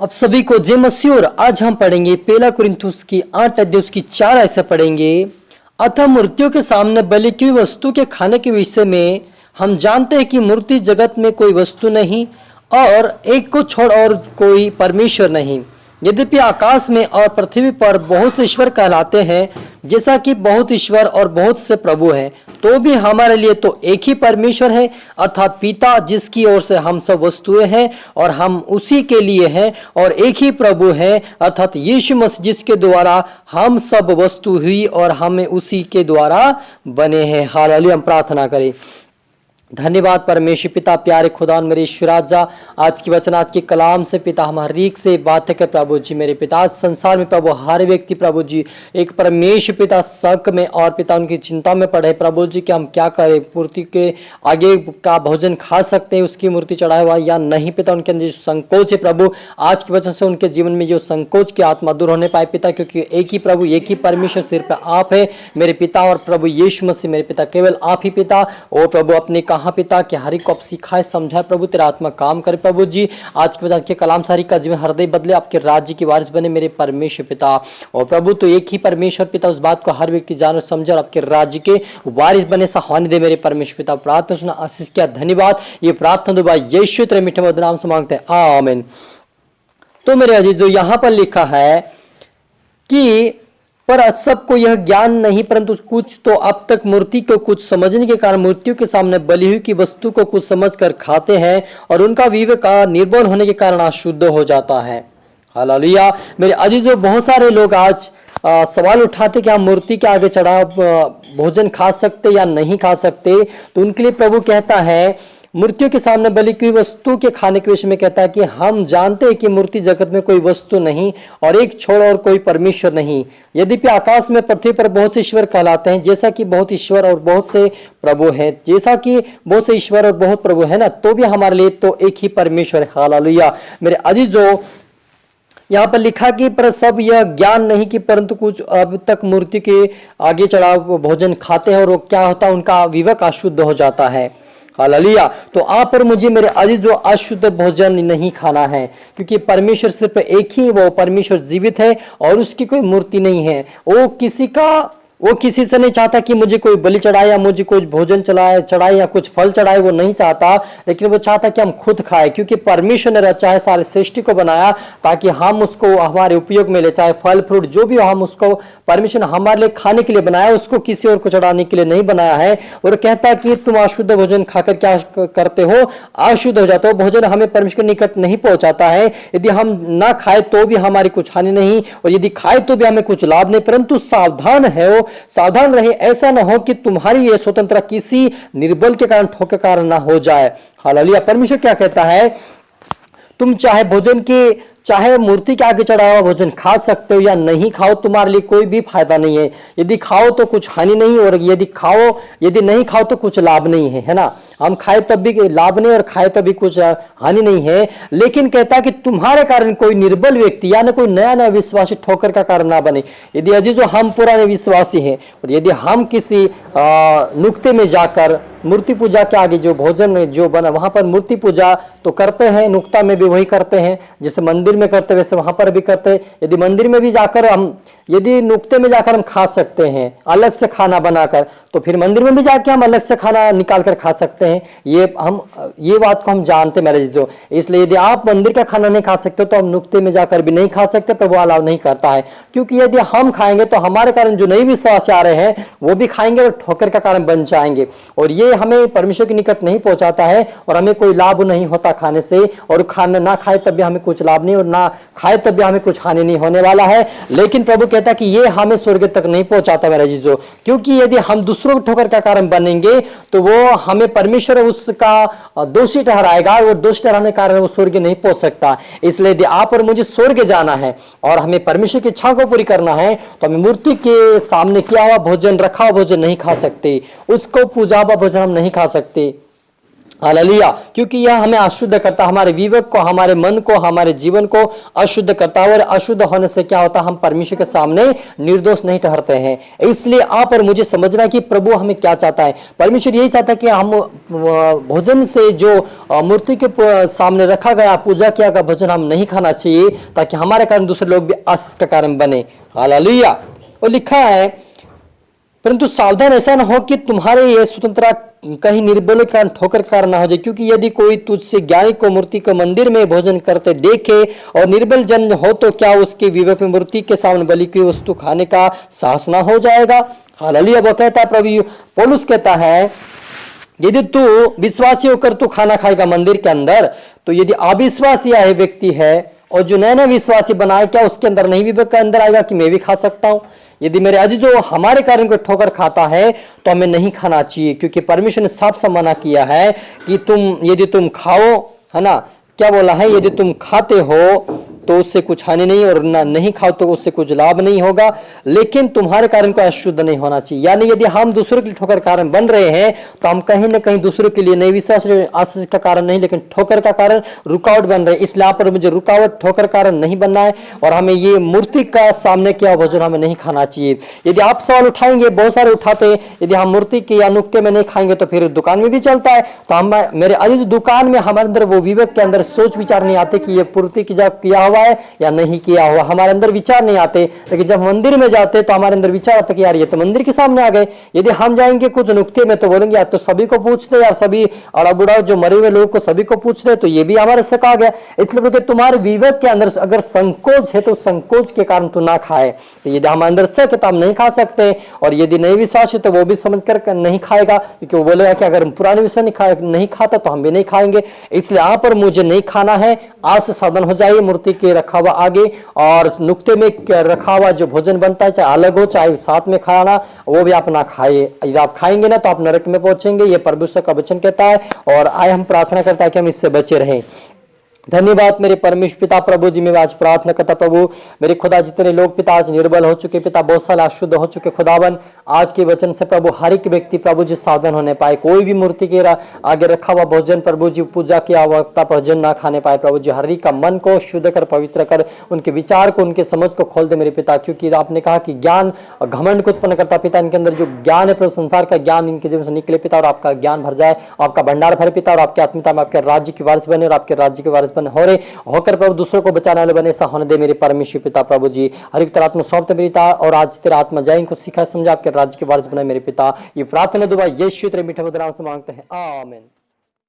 अब सभी को जय मसीह। और आज हम पढ़ेंगे पहला कुरिन्थुस की 8 अध्याय उसकी 4 ऐसे पढ़ेंगे। अतः मूर्तियों के सामने बलि की वस्तु के खाने के विषय में हम जानते हैं कि मूर्ति जगत में कोई वस्तु नहीं और एक को छोड़ और कोई परमेश्वर नहीं। यद्यपि आकाश में और पृथ्वी पर बहुत से ईश्वर कहलाते हैं, जैसा कि बहुत ईश्वर और बहुत से प्रभु हैं, तो भी हमारे लिए तो एक ही परमेश्वर है, अर्थात पिता, जिसकी ओर से हम सब वस्तुएं हैं और हम उसी के लिए हैं, और एक ही प्रभु है अर्थात यीशु मसीह, जिसके द्वारा हम सब वस्तु हुई और हमें उसी के द्वारा बने हैं। हालेलुया। हम प्रार्थना करें। धन्यवाद परमेश्वर पिता, प्यारे खुदा मेरे ईश्वराजा, आज की वचन, आज के कलाम से पिता हम हर एक से बातें कर प्रभु जी। मेरे पिता संसार में प्रभु हर व्यक्ति प्रभु जी एक परमेश्वर पिता शक में और पिता उनकी चिंता में पड़े प्रभु जी कि हम क्या करें, मूर्ति के आगे का भोजन खा सकते हैं, उसकी मूर्ति चढ़ाया हुआ या नहीं। पिता उनके अंदर संकोच है प्रभु, आज की वचन से उनके जीवन में जो संकोच की आत्मा दूर होने पाए पिता, क्योंकि एक ही प्रभु, एक ही परमेश्वर सिर पर आप है मेरे पिता, और प्रभु यीशु मसीह मेरे पिता, केवल आप ही पिता। और प्रभु अपने हाँ पिता कि हर एक को आप सिखाए समझाए प्रभु, तेरा आत्मा काम करे प्रभु जी। आज के बाद के कलाम सारी का जीवन हृदय बदले, आपके राज्य की वारिस बने मेरे परमेश्वर पिता। और प्रभु तो एक ही परमेश्वर पिता, उस बात को हर व्यक्ति जाने समझे और आपके राज्य के वारिस बने सहानी दे मेरे परमेश्वर पिता। प्रार्थना सुना, आशीष किया, धन्यवाद। ये प्रार्थना दुआ यीशु तेरे मीठे मधुर नाम से मांगते हैं, आमीन। तो मेरे अजीजों, यहाँ पर लिखा है कि पर सबको यह ज्ञान नहीं, परंतु कुछ तो अब तक मूर्ति को कुछ समझने के कारण मूर्तियों के सामने बलि हुई की वस्तु को कुछ समझकर खाते हैं, और उनका विवेक का निर्बल होने के कारण अशुद्ध हो जाता है। हालेलुया। मेरे अजीजों, बहुत सारे लोग आज सवाल उठाते कि हम मूर्ति के आगे चढ़ा भोजन खा सकते या नहीं खा सकते। तो उनके लिए प्रभु कहता है, मूर्तियों के सामने बलि की वस्तु के खाने के विषय में कहता है कि हम जानते हैं कि मूर्ति जगत में कोई वस्तु नहीं और एक छोड़ और कोई परमेश्वर नहीं। यद्यपि आकाश में पृथ्वी पर बहुत से ईश्वर कहलाते हैं, जैसा कि बहुत ईश्वर और बहुत से प्रभु हैं, जैसा कि बहुत से ईश्वर और बहुत प्रभु है ना, तो भी हमारे लिए तो एक ही परमेश्वर है। हालेलुया। मेरे अजीजों, यहाँ पर लिखा कि पर सब यह ज्ञान नहीं कि परंतु कुछ अब तक मूर्ति के आगे चढ़ा भोजन खाते हैं और वो क्या होता है, उनका विवेक अशुद्ध हो जाता है। हालेलुया। तो आप और मुझे मेरे अजीज जो अशुद्ध भोजन नहीं खाना है, क्योंकि परमेश्वर सिर्फ एक ही वो परमेश्वर जीवित है और उसकी कोई मूर्ति नहीं है। वो किसी से नहीं चाहता कि मुझे कोई बलि चढ़ाए या मुझे कुछ भोजन चढ़ाए या कुछ फल चढ़ाए, वो नहीं चाहता, लेकिन वो चाहता कि हम खुद खाए, क्योंकि परमेश्वर ने रचा है, सारे सृष्टि को बनाया ताकि हम उसको हमारे उपयोग में ले, चाहे फल फ्रूट जो भी हो, हम उसको परमेश्वर ने हमारे लिए खाने के लिए बनाया, उसको किसी और को चढ़ाने के लिए नहीं बनाया है। और कहता है कि तुम अशुद्ध भोजन खाकर क्या करते हो, अशुद्ध हो जाते हो। भोजन हमें परमेश्वर के निकट नहीं पहुंचाता है। यदि हम ना खाए तो भी हमारी कुछ हानि नहीं, और यदि खाए तो भी हमें कुछ लाभ नहीं, परंतु सावधान रहे, ऐसा ना हो कि तुम्हारी यह स्वतंत्रता किसी निर्बल के कारण, ठोकर के कारण ना हो जाए। हालेलुया। परमेश्वर क्या कहता है, तुम चाहे मूर्ति के आगे चढ़ा हुआ भोजन खा सकते हो या नहीं खाओ, तुम्हारे लिए कोई भी फायदा नहीं है। यदि खाओ तो कुछ हानि नहीं, और यदि नहीं खाओ तो कुछ लाभ नहीं है ना। हम खाए तब भी लाभ नहीं और खाए तब भी कुछ हानि नहीं है। लेकिन कहता है कि तुम्हारे कारण कोई निर्बल व्यक्ति या कोई नया विश्वासी ठोकर का कारण ना बने। यदि अजीजों हम पुराने विश्वासी हैं और यदि हम किसी नुक्ते में जाकर मूर्ति पूजा के आगे जो भोजन जो बना वहां पर मूर्ति पूजा तो करते हैं, नुक्ता में भी वही करते हैं, जैसे मंदिर में करते वैसे वहां पर भी करते हैं। यदि मंदिर में भी जाकर यदि नुक्ते में जाकर हम खा सकते हैं अलग से खाना बनाकर, तो फिर मंदिर में भी जाके हम अलग से खाना निकाल कर खा सकते हैं। ये बात को हम जानते मेरे जीजो। इसलिए यदि आप मंदिर का खाना नहीं खा सकते तो हम नुक्ते में जाकर भी नहीं खा सकते, प्रभु अलाउ नहीं करता है। क्योंकि यदि हम खाएंगे तो हमारे कारण जो नई विश्वास आ रहे हैं वो भी खाएंगे और ठोकर का कारण बन जाएंगे, और ये हमें परमेश्वर के निकट नहीं पहुंचाता है, और हमें कोई लाभ नहीं होता खाने से। और खाना ना खाए तब भी हमें कुछ लाभ नहीं, और ना खाए तब भी हमें कुछ हानि नहीं होने वाला है। लेकिन प्रभु कहता है कि ये हमें स्वर्ग तक नहीं पहुंचाता मेरा जीजो, क्योंकि यदि हम दूसरों को ठोकर का कारण बनेंगे तो वो हमें परमेश्वर उसका दोषी ठहराएगा, और दोषी ठहराने के कारण वो स्वर्ग नहीं पहुंच सकता। इसलिए यदि आप और मुझे स्वर्ग जाना है और हमें परमेश्वर की इच्छा को पूरी करना है, तो हमें मूर्ति के सामने किया हुआ भोजन, रखा हुआ भोजन नहीं खा सकते, उसको पूजा हुआ भोजन हम नहीं खा सकते। हालेलुया। क्योंकि यह हमें अशुद्ध करता, हमारे विवेक को, हमारे मन को, हमारे जीवन को अशुद्ध करता है। और अशुद्ध होने से क्या होता है, हम परमेश्वर के सामने निर्दोष नहीं ठहरते हैं। इसलिए आप और मुझे समझना कि प्रभु हमें क्या चाहता है। परमेश्वर यही चाहता है कि हम भोजन से जो मूर्ति के सामने रखा गया, पूजा किया गया भोजन हम नहीं खाना चाहिए, ताकि हमारे कारण दूसरे लोग भी आशीष का कारण बने। हालेलुया। और लिखा है, परंतु सावधान ऐसा न हो कि तुम्हारे ये स्वतंत्रता कहीं निर्बल के कारण ठोकर कारण न हो जाए। क्योंकि यदि कोई तुझसे ज्ञानी को मूर्ति को मंदिर में भोजन करते देखे और निर्बल जन हो, तो क्या उसके विवेक में मूर्ति के सामने बलि की वस्तु खाने का साहस न हो जाएगा। हालेलुया। वो कहता है, प्रभु पौलुस कहता है, यदि तू विश्वासी होकर तू खाना खाएगा मंदिर के अंदर, तो यदि अविश्वासी है व्यक्ति है और जो नया नया विश्वासी बनाए, क्या उसके अंदर नहीं विवेक के अंदर आएगा कि मैं भी खा सकता हूं। यदि मेरे अजीजों हमारे कारण को ठोकर खाता है तो हमें नहीं खाना चाहिए, क्योंकि परमेश्वर ने साफ साफ मना किया है कि यदि तुम खाओ, है ना, क्या बोला है, यदि तुम खाते हो तो उससे कुछ हानि नहीं, और ना नहीं खाओ तो उससे कुछ लाभ नहीं होगा, लेकिन तुम्हारे कारण को अशुद्ध नहीं होना चाहिए। यानी यदि हम दूसरों के लिए ठोकर कारण बन रहे हैं, तो हम कहीं ना कहीं दूसरों के लिए नहीं विश्वास आशीष का कारण नहीं, लेकिन ठोकर का कारण, रुकावट बन रहे हैं। इसलिए आप पर मुझे रुकावट, ठोकर कारण नहीं बनना है, और हमें ये मूर्ति का सामने किया भोजन हमें नहीं खाना चाहिए। यदि आप सवाल उठाएंगे, बहुत सारे उठाते हैं, यदि हम मूर्ति के या नुक्ते में नहीं खाएंगे तो फिर दुकान में भी चलता है। तो हम, मेरे अजीज, दुकान में हमारे अंदर वो विवेक के अंदर सोच विचार नहीं आते कि ये पूर्ति किया हुआ है या नहीं किया हुआ, हमारे अंदर विचार नहीं आते। लेकिन जब मंदिर में जाते तो हमारे अंदर विचार आता कि यार ये तो मंदिर के सामने आ गए। यदि हम जाएंगे कुछ नुक्ते में तो बोलेंगे यार तो सभी को पूछते, यार सभी अड़ा बुढ़ा जो मरे हुए लोगों को सभी को पूछते, तो ये भी हमारे से कहा गया। इसलिए क्योंकि तुम्हारे विवेक के अंदर अगर संकोच है तो संकोच के कारण तू ना खाए। तो यदि हम अंदर से तो हम नहीं खा सकते, और यदि नहीं विश्वास है तो वो भी समझ कर नहीं खाएगा, क्योंकि वो बोलेगा कि अगर पुराने विषय नहीं खाता तो हम भी नहीं खाएंगे। इसलिए आप और मुझे नहीं खाना है। आज से सावधान हो जाइए, मूर्ति के रखा हुआ आगे और नुक्ते में रखा हुआ जो भोजन बनता है, चाहे अलग हो चाहे साथ में खाना, वो भी आप ना खाइए। यदि आप खाएंगे ना तो आप नरक में पहुंचेंगे, ये परमेश्वर का वचन कहता है। और आए हम प्रार्थना करता है कि हम इससे बचे रहें। धन्यवाद मेरे परमेश्वर पिता, प्रभु जी मैं आज प्रार्थना करता प्रभु, मेरे खुदा जितने लोग पिता आज निर्बल हो चुके, पिता बहुत सारे अशुद्ध हो चुके, खुदावन आज के वचन से प्रभु हर एक व्यक्ति प्रभु जी सावधान होने पाए। कोई भी मूर्ति के आगे रखा हुआ भोजन प्रभु जी पूजा की आवश्यकता भोजन ना खाने पाए। प्रभु जी हर एक का मन को शुद्ध कर, पवित्र कर, उनके विचार को, उनके समझ को खोल दे मेरे पिता। क्योंकि आपने कहा कि ज्ञान घमंड को उत्पन्न करता पिता, इनके अंदर जो ज्ञान है प्रभु संसार का ज्ञान इनके जीवन से निकले पिता, और आपका ज्ञान भर जाए, आपका भंडार भरे पिता, और आपकी आत्मिकता में आपके राज्य की वारिस बने, और आपके राज्य के वारिस बने हो रहे होकर प्रभु दूसरों को बचाने वाले बने। ऐसा होने दे मेरे परमेश्वर पिता। प्रभु जी हर एक तरह आत्मा सौंपते मेरे पिता, और आज तेरा आत्मा जाए इनको सिखा समझा आपके राज्य के वारिस बनाए मेरे पिता। ये प्रार्थना दुआ यीशु तेरे मीठे मधुर नाम से मांगते हैं, आमीन।